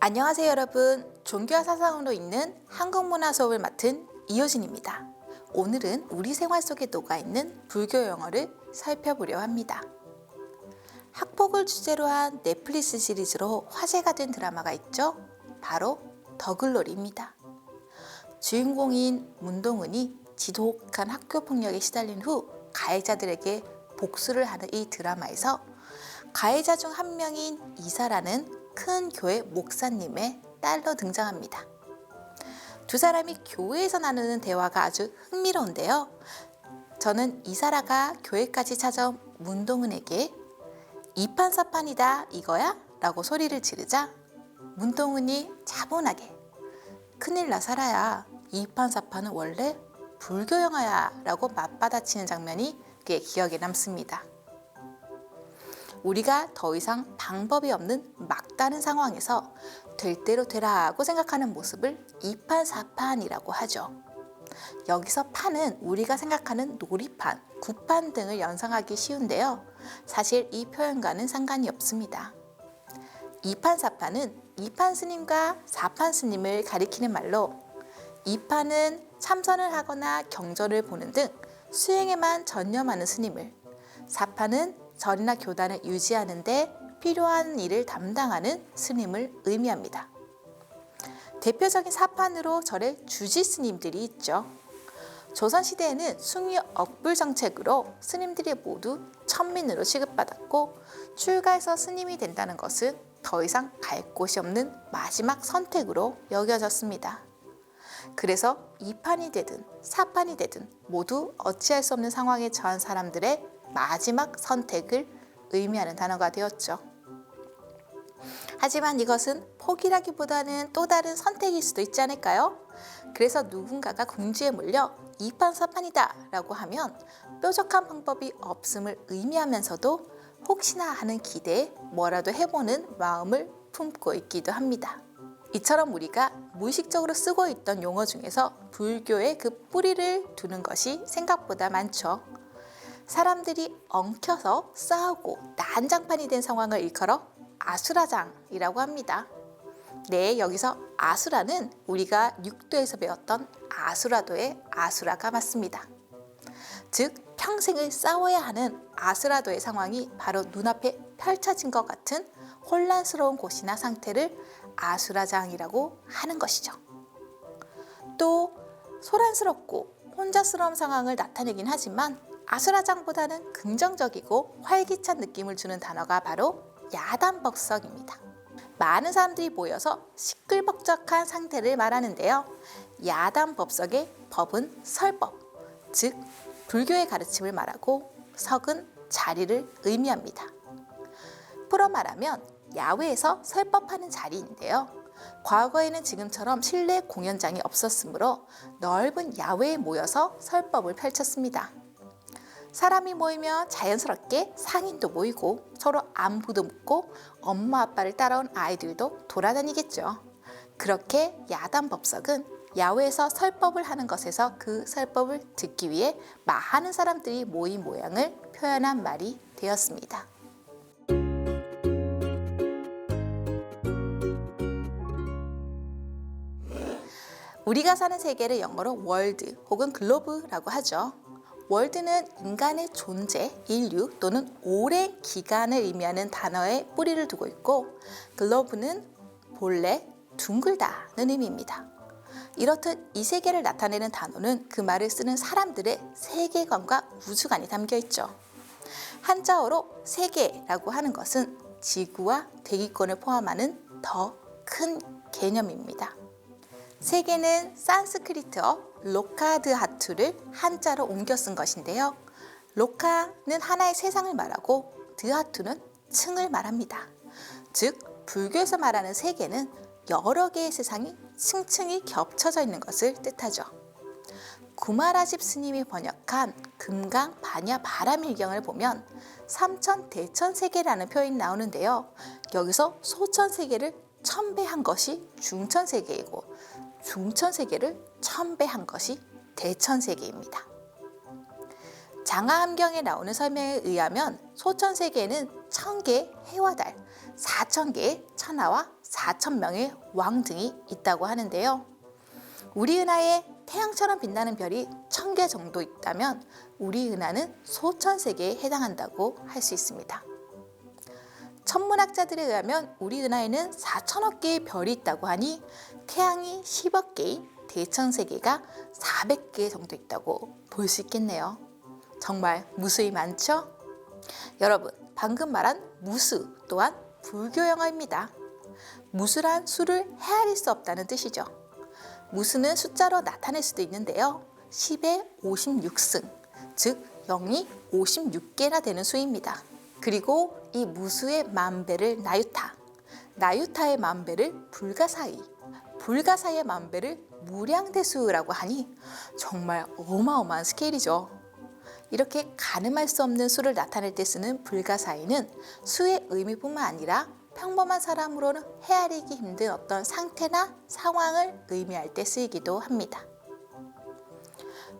안녕하세요 여러분. 종교와 사상으로 있는 한국문화 수업을 맡은 이효진입니다. 오늘은 우리 생활 속에 녹아있는 불교 영어를 살펴보려 합니다. 학폭을 주제로 한 넷플릭스 시리즈로 화제가 된 드라마가 있죠. 바로 더글로리입니다. 주인공인 문동은이 지독한 학교 폭력에 시달린 후 가해자들에게 복수를 하는 이 드라마에서 가해자 중 한 명인 이사라는 큰 교회 목사님의 딸로 등장합니다. 두 사람이 교회에서 나누는 대화가 아주 흥미로운데요. 저는 이사라가 교회까지 찾아온 문동은에게 이판사판이다 이거야? 라고 소리를 지르자 문동은이 차분하게 큰일 나 사라야, 이판사판은 원래 불교 영화야 라고 맞받아치는 장면이 꽤 기억에 남습니다. 우리가 더 이상 방법이 없는 막다른 상황에서 될 대로 되라고 생각하는 모습을 이판사판이라고 하죠. 여기서 판은 우리가 생각하는 놀이판, 구판 등을 연상하기 쉬운데요. 사실 이 표현과는 상관이 없습니다. 이판사판은 이판 스님과 사판 스님을 가리키는 말로, 이판은 참선을 하거나 경전을 보는 등 수행에만 전념하는 스님을, 사판은 절이나 교단을 유지하는 데 필요한 일을 담당하는 스님을 의미합니다. 대표적인 사판으로 절의 주지 스님들이 있죠. 조선시대에는 숭유 억불 정책으로 스님들이 모두 천민으로 취급받았고, 출가해서 스님이 된다는 것은 더 이상 갈 곳이 없는 마지막 선택으로 여겨졌습니다. 그래서 이판이 되든 사판이 되든 모두 어찌할 수 없는 상황에 처한 사람들의 마지막 선택을 의미하는 단어가 되었죠. 하지만 이것은 포기라기보다는 또 다른 선택일 수도 있지 않을까요? 그래서 누군가가 궁지에 몰려 이판사판이다 라고 하면 뾰족한 방법이 없음을 의미하면서도 혹시나 하는 기대에 뭐라도 해보는 마음을 품고 있기도 합니다. 이처럼 우리가 무의식적으로 쓰고 있던 용어 중에서 불교의 그 뿌리를 두는 것이 생각보다 많죠. 사람들이 엉켜서 싸우고 난장판이 된 상황을 일컬어 아수라장이라고 합니다. 네, 여기서 아수라는 우리가 육도에서 배웠던 아수라도의 아수라가 맞습니다. 즉, 평생을 싸워야 하는 아수라도의 상황이 바로 눈앞에 펼쳐진 것 같은 혼란스러운 곳이나 상태를 아수라장이라고 하는 것이죠. 또 소란스럽고 혼자스러운 상황을 나타내긴 하지만 아수라장보다는 긍정적이고 활기찬 느낌을 주는 단어가 바로 야단법석입니다. 많은 사람들이 모여서 시끌벅적한 상태를 말하는데요. 야단법석의 법은 설법, 즉 불교의 가르침을 말하고 석은 자리를 의미합니다. 풀어 말하면 야외에서 설법하는 자리인데요. 과거에는 지금처럼 실내 공연장이 없었으므로 넓은 야외에 모여서 설법을 펼쳤습니다. 사람이 모이면 자연스럽게 상인도 모이고 서로 안부도 묻고 엄마 아빠를 따라온 아이들도 돌아다니겠죠. 그렇게 야단법석은 야외에서 설법을 하는 것에서 그 설법을 듣기 위해 많은 사람들이 모인 모양을 표현한 말이 되었습니다. 우리가 사는 세계를 영어로 월드 혹은 글로브라고 하죠. 월드는 인간의 존재, 인류 또는 오랜 기간을 의미하는 단어에 뿌리를 두고 있고, 글로브는 본래 둥글다는 의미입니다. 이렇듯 이 세계를 나타내는 단어는 그 말을 쓰는 사람들의 세계관과 우주관이 담겨 있죠. 한자어로 세계라고 하는 것은 지구와 대기권을 포함하는 더 큰 개념입니다. 세계는 산스크리트어 로카드하투를 한자로 옮겨 쓴 것인데요. 로카는 하나의 세상을 말하고 드하투는 층을 말합니다. 즉, 불교에서 말하는 세계는 여러 개의 세상이 층층이 겹쳐져 있는 것을 뜻하죠. 구마라집 스님이 번역한 금강 반야 바라밀경을 보면 삼천대천세계라는 표현이 나오는데요. 여기서 소천세계를 천배한 것이 중천세계이고 중천세계를 천배한 것이 대천세계입니다. 장하함경에 나오는 설명에 의하면 소천세계에는 1000개의 해와 달, 4000개의 천하와 4,000명의 왕 등이 있다고 하는데요. 우리 은하에 태양처럼 빛나는 별이 1,000개 정도 있다면 우리 은하는 수천 세계에 해당한다고 할 수 있습니다. 천문학자들에 의하면 우리 은하에는 4천억 개의 별이 있다고 하니 태양이 10억 개인 대천세계가 400개 정도 있다고 볼 수 있겠네요. 정말 무수히 많죠? 여러분, 방금 말한 무수 또한 불교 용어입니다. 무수란 수를 헤아릴 수 없다는 뜻이죠. 무수는 숫자로 나타낼 수도 있는데요. 10의 56승, 즉 0이 56개나 되는 수입니다. 그리고 이 무수의 만배를 나유타, 나유타의 만배를 불가사의, 불가사의 만배를 무량대수라고 하니 정말 어마어마한 스케일이죠. 이렇게 가늠할 수 없는 수를 나타낼 때 쓰는 불가사의는 수의 의미뿐만 아니라 평범한 사람으로는 헤아리기 힘든 어떤 상태나 상황을 의미할 때 쓰이기도 합니다.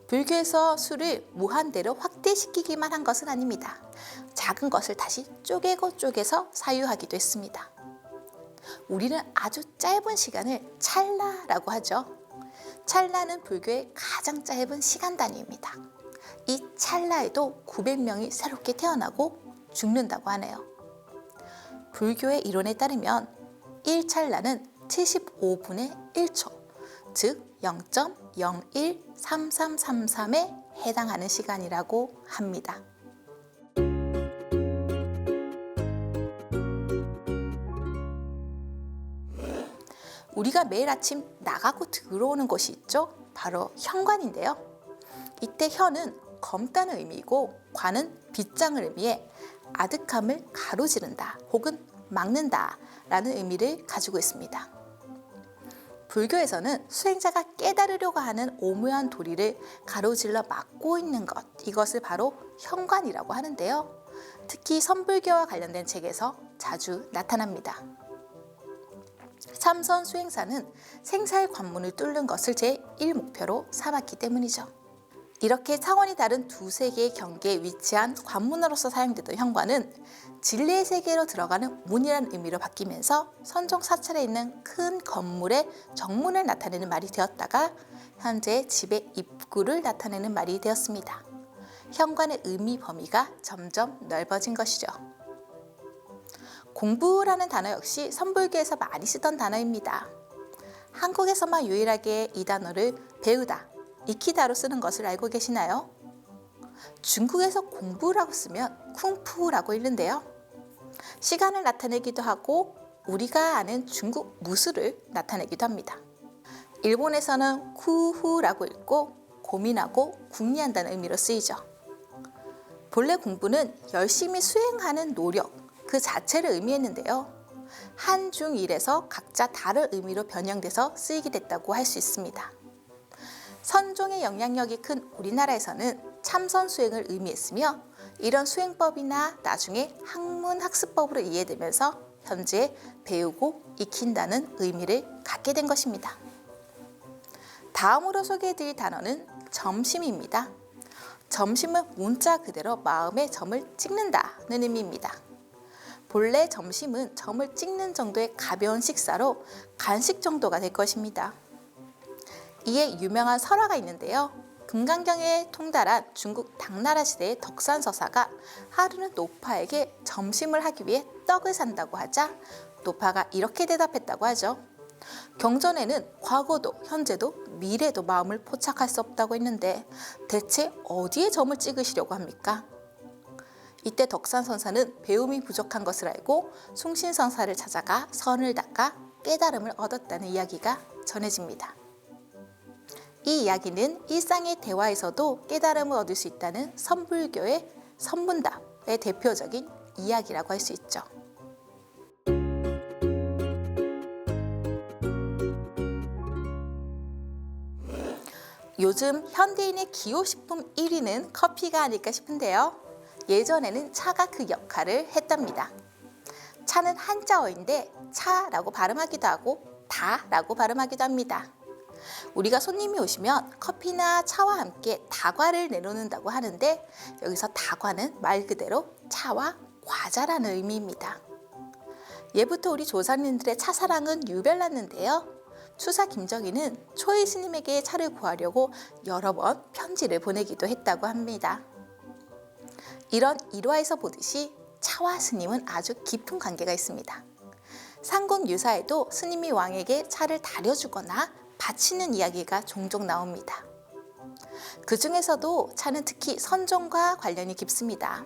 불교에서 수를 무한대로 확대시키기만 한 것은 아닙니다. 작은 것을 다시 쪼개서 사유하기도 했습니다. 우리는 아주 짧은 시간을 찰나라고 하죠. 찰나는 불교의 가장 짧은 시간 단위입니다. 이 찰나에도 900명이 새롭게 태어나고 죽는다고 하네요. 불교의 이론에 따르면 1찰나는 75분의 1초, 즉 0.013333에 해당하는 시간이라고 합니다. 우리가 매일 아침 나가고 들어오는 곳이 있죠? 바로 현관인데요. 이때 현은 검다는 의미이고 관은 빗장을 의미해 아득함을 가로지른다 혹은 막는다 라는 의미를 가지고 있습니다. 불교에서는 수행자가 깨달으려고 하는 오묘한 도리를 가로질러 막고 있는 것, 이것을 바로 현관이라고 하는데요. 특히 선불교와 관련된 책에서 자주 나타납니다. 참선 수행사는 생사의 관문을 뚫는 것을 제1목표로 삼았기 때문이죠. 이렇게 차원이 다른 두 세계의 경계에 위치한 관문으로서 사용되던 현관은 진리의 세계로 들어가는 문이라는 의미로 바뀌면서 선종 사찰에 있는 큰 건물의 정문을 나타내는 말이 되었다가 현재 집의 입구를 나타내는 말이 되었습니다. 현관의 의미 범위가 점점 넓어진 것이죠. 공부라는 단어 역시 선불교에서 많이 쓰던 단어입니다. 한국에서만 유일하게 이 단어를 배우다, 익히다로 쓰는 것을 알고 계시나요? 중국에서 공부라고 쓰면 쿵푸라고 읽는데요. 시간을 나타내기도 하고 우리가 아는 중국 무술을 나타내기도 합니다. 일본에서는 쿠후라고 읽고 고민하고 궁리한다는 의미로 쓰이죠. 본래 공부는 열심히 수행하는 노력, 그 자체를 의미했는데요. 한중일에서 각자 다른 의미로 변형돼서 쓰이게 됐다고 할 수 있습니다. 선종의 영향력이 큰 우리나라에서는 참선 수행을 의미했으며 이런 수행법이나 나중에 학문 학습법으로 이해되면서 현재 배우고 익힌다는 의미를 갖게 된 것입니다. 다음으로 소개해드릴 단어는 점심입니다. 점심은 문자 그대로 마음의 점을 찍는다는 의미입니다. 본래 점심은 점을 찍는 정도의 가벼운 식사로 간식 정도가 될 것입니다. 이에 유명한 설화가 있는데요. 금강경에 통달한 중국 당나라 시대의 덕산서사가 하루는 노파에게 점심을 하기 위해 떡을 산다고 하자 노파가 이렇게 대답했다고 하죠. 경전에는 과거도 현재도 미래도 마음을 포착할 수 없다고 했는데 대체 어디에 점을 찍으시려고 합니까? 이때 덕산선사는 배움이 부족한 것을 알고 숭신선사를 찾아가 선을 닦아 깨달음을 얻었다는 이야기가 전해집니다. 이 이야기는 일상의 대화에서도 깨달음을 얻을 수 있다는 선불교의 선문답의 대표적인 이야기라고 할 수 있죠. 요즘 현대인의 기호식품 1위는 커피가 아닐까 싶은데요. 예전에는 차가 그 역할을 했답니다. 차는 한자어인데 차라고 발음하기도 하고 다라고 발음하기도 합니다. 우리가 손님이 오시면 커피나 차와 함께 다과를 내놓는다고 하는데 여기서 다과는 말 그대로 차와 과자라는 의미입니다. 예부터 우리 조상님들의 차사랑은 유별났는데요. 추사 김정희는 초이 스님에게 차를 구하려고 여러 번 편지를 보내기도 했다고 합니다. 이런 일화에서 보듯이 차와 스님은 아주 깊은 관계가 있습니다. 상국 유사에도 스님이 왕에게 차를 다려주거나 바치는 이야기가 종종 나옵니다. 그 중에서도 차는 특히 선종과 관련이 깊습니다.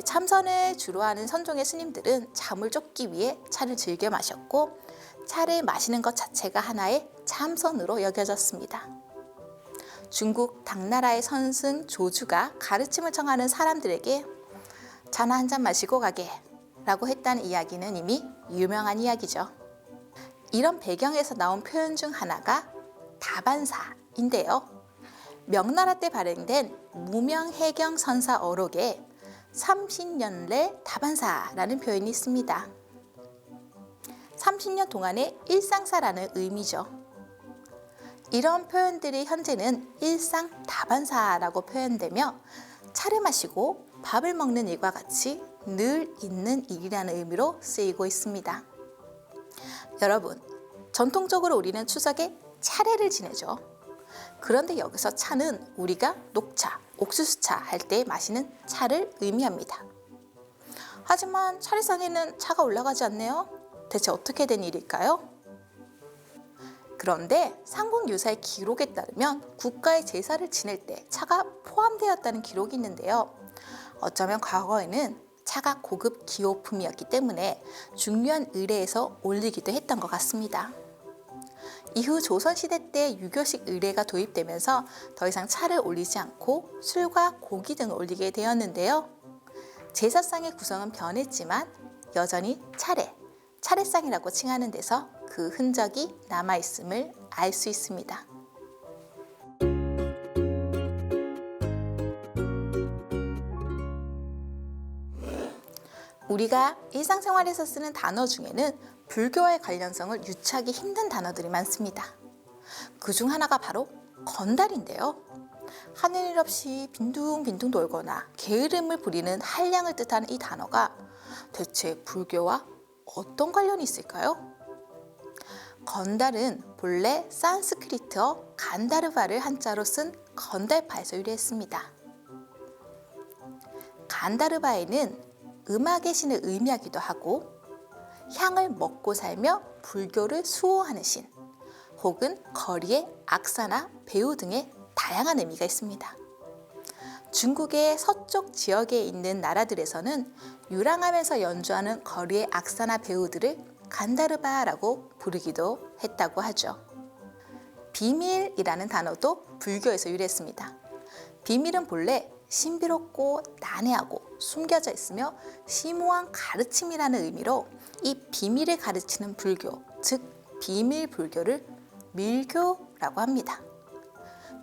참선을 주로 하는 선종의 스님들은 잠을 쫓기 위해 차를 즐겨 마셨고 차를 마시는 것 자체가 하나의 참선으로 여겨졌습니다. 중국 당나라의 선승 조주가 가르침을 청하는 사람들에게 차나 한 잔 마시고 가게 라고 했다는 이야기는 이미 유명한 이야기죠. 이런 배경에서 나온 표현 중 하나가 다반사인데요. 명나라 때 발행된 무명해경 선사 어록에 30년래 다반사라는 표현이 있습니다. 30년 동안의 일상사라는 의미죠. 이런 표현들이 현재는 일상 다반사라고 표현되며 차를 마시고 밥을 먹는 일과 같이 늘 있는 일이라는 의미로 쓰이고 있습니다. 여러분, 전통적으로 우리는 추석에 차례를 지내죠. 그런데 여기서 차는 우리가 녹차, 옥수수차 할 때 마시는 차를 의미합니다. 하지만 차례상에는 차가 올라가지 않네요. 대체 어떻게 된 일일까요? 그런데 삼국유사의 기록에 따르면 국가의 제사를 지낼 때 차가 포함되었다는 기록이 있는데요. 어쩌면 과거에는 차가 고급 기호품이었기 때문에 중요한 의례에서 올리기도 했던 것 같습니다. 이후 조선시대 때 유교식 의례가 도입되면서 더 이상 차를 올리지 않고 술과 고기 등을 올리게 되었는데요. 제사상의 구성은 변했지만 여전히 차례상이라고 칭하는 데서 그 흔적이 남아있음을 알 수 있습니다. 우리가 일상생활에서 쓰는 단어 중에는 불교와의 관련성을 유추하기 힘든 단어들이 많습니다. 그중 하나가 바로 건달인데요. 하는 일 없이 빈둥빈둥 돌거나 게으름을 부리는 한량을 뜻하는 이 단어가 대체 불교와 어떤 관련이 있을까요? 건달은 본래 산스크리트어 간다르바를 한자로 쓴 건달파에서 유래했습니다. 간다르바에는 음악의 신을 의미하기도 하고 향을 먹고 살며 불교를 수호하는 신, 혹은 거리의 악사나 배우 등의 다양한 의미가 있습니다. 중국의 서쪽 지역에 있는 나라들에서는 유랑하면서 연주하는 거리의 악사나 배우들을 간다르바라고 부르기도 했다고 하죠. 비밀이라는 단어도 불교에서 유래했습니다. 비밀은 본래 신비롭고 난해하고 숨겨져 있으며 심오한 가르침이라는 의미로 이 비밀을 가르치는 불교, 즉 비밀 불교를 밀교라고 합니다.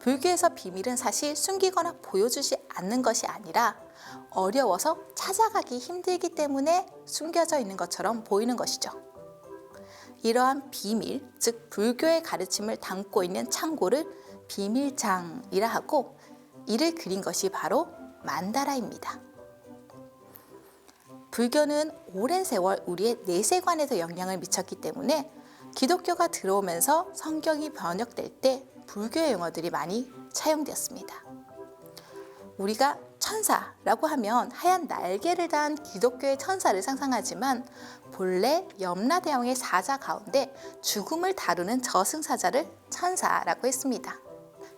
불교에서 비밀은 사실 숨기거나 보여주지 않는 것이 아니라 어려워서 찾아가기 힘들기 때문에 숨겨져 있는 것처럼 보이는 것이죠. 이러한 비밀, 즉 불교의 가르침을 담고 있는 창고를 비밀장이라 하고 이를 그린 것이 바로 만다라입니다. 불교는 오랜 세월 우리의 내세관에도 영향을 미쳤기 때문에 기독교가 들어오면서 성경이 번역될 때 불교의 용어들이 많이 차용되었습니다. 우리가 천사라고 하면 하얀 날개를 단 기독교의 천사를 상상하지만 본래 염라대왕의 사자 가운데 죽음을 다루는 저승사자를 천사라고 했습니다.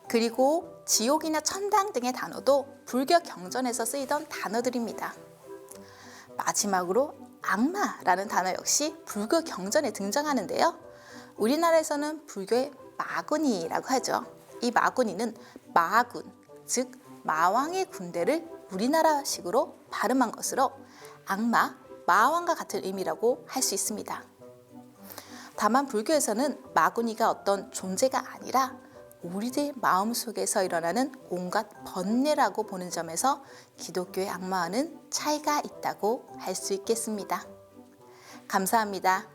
그리고 지옥이나 천당 등의 단어도 불교 경전에서 쓰이던 단어들입니다. 마지막으로 악마라는 단어 역시 불교 경전에 등장하는데요. 우리나라에서는 불교의 마구니라고 하죠. 이 마구니는 마군, 즉 마왕의 군대를 우리나라식으로 발음한 것으로 악마, 마왕과 같은 의미라고 할 수 있습니다. 다만 불교에서는 마구니가 어떤 존재가 아니라 우리들 마음속에서 일어나는 온갖 번뇌라고 보는 점에서 기독교의 악마와는 차이가 있다고 할 수 있겠습니다. 감사합니다.